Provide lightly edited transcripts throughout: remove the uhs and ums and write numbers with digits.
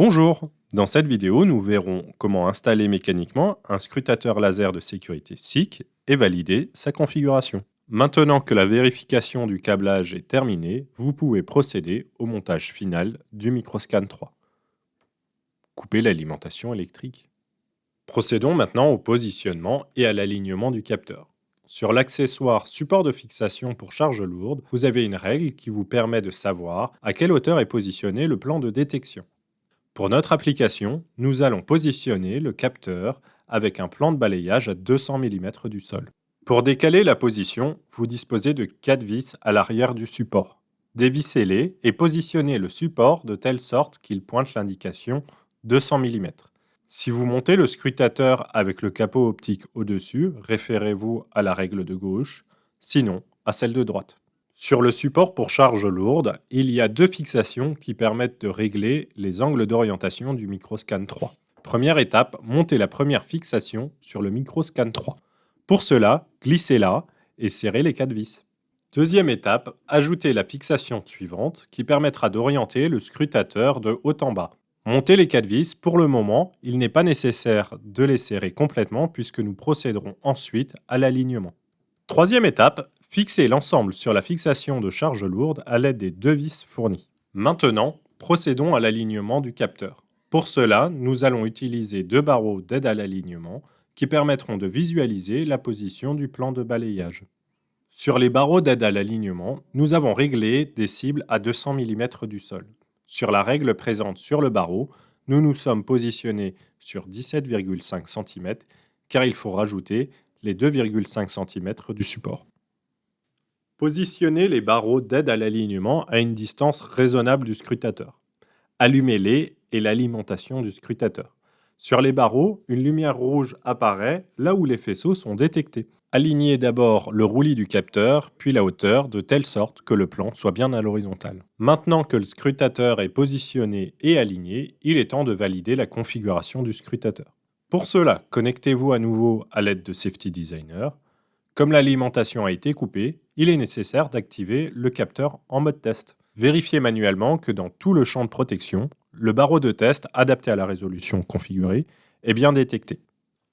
Bonjour! Dans cette vidéo, nous verrons comment installer mécaniquement un scrutateur laser de sécurité SICK et valider sa configuration. Maintenant que la vérification du câblage est terminée, vous pouvez procéder au montage final du Microscan 3. Coupez l'alimentation électrique. Procédons maintenant au positionnement et à l'alignement du capteur. Sur l'accessoire support de fixation pour charge lourde, vous avez une règle qui vous permet de savoir à quelle hauteur est positionné le plan de détection. Pour notre application, nous allons positionner le capteur avec un plan de balayage à 200 mm du sol. Pour décaler la position, vous disposez de 4 vis à l'arrière du support. Dévissez-les et positionnez le support de telle sorte qu'il pointe l'indication 200 mm. Si vous montez le scrutateur avec le capot optique au-dessus, référez-vous à la règle de gauche, sinon à celle de droite. Sur le support pour charge lourde, il y a 2 fixations qui permettent de régler les angles d'orientation du Microscan 3. Première étape, montez la première fixation sur le Microscan 3. Pour cela, glissez-la et serrez les 4 vis. Deuxième étape, ajoutez la fixation suivante qui permettra d'orienter le scrutateur de haut en bas. Montez les 4 vis. Pour le moment, il n'est pas nécessaire de les serrer complètement puisque nous procéderons ensuite à l'alignement. Troisième étape, fixez l'ensemble sur la fixation de charge lourde à l'aide des 2 vis fournies. Maintenant, procédons à l'alignement du capteur. Pour cela, nous allons utiliser 2 barreaux d'aide à l'alignement qui permettront de visualiser la position du plan de balayage. Sur les barreaux d'aide à l'alignement, nous avons réglé des cibles à 200 mm du sol. Sur la règle présente sur le barreau, nous nous sommes positionnés sur 17,5 cm car il faut rajouter les 2,5 cm du support. Positionnez les barreaux d'aide à l'alignement à une distance raisonnable du scrutateur. Allumez-les et l'alimentation du scrutateur. Sur les barreaux, une lumière rouge apparaît là où les faisceaux sont détectés. Alignez d'abord le roulis du capteur, puis la hauteur, de telle sorte que le plan soit bien à l'horizontale. Maintenant que le scrutateur est positionné et aligné, il est temps de valider la configuration du scrutateur. Pour cela, connectez-vous à nouveau à l'aide de Safety Designer. Comme l'alimentation a été coupée, il est nécessaire d'activer le capteur en mode test. Vérifiez manuellement que dans tout le champ de protection, le barreau de test adapté à la résolution configurée est bien détecté.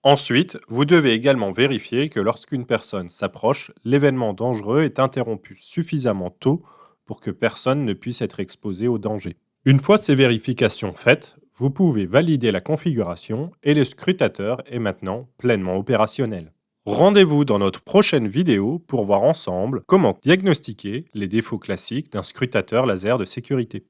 Ensuite, vous devez également vérifier que lorsqu'une personne s'approche, l'événement dangereux est interrompu suffisamment tôt pour que personne ne puisse être exposé au danger. Une fois ces vérifications faites, vous pouvez valider la configuration et le scrutateur est maintenant pleinement opérationnel. Rendez-vous dans notre prochaine vidéo pour voir ensemble comment diagnostiquer les défauts classiques d'un scrutateur laser de sécurité.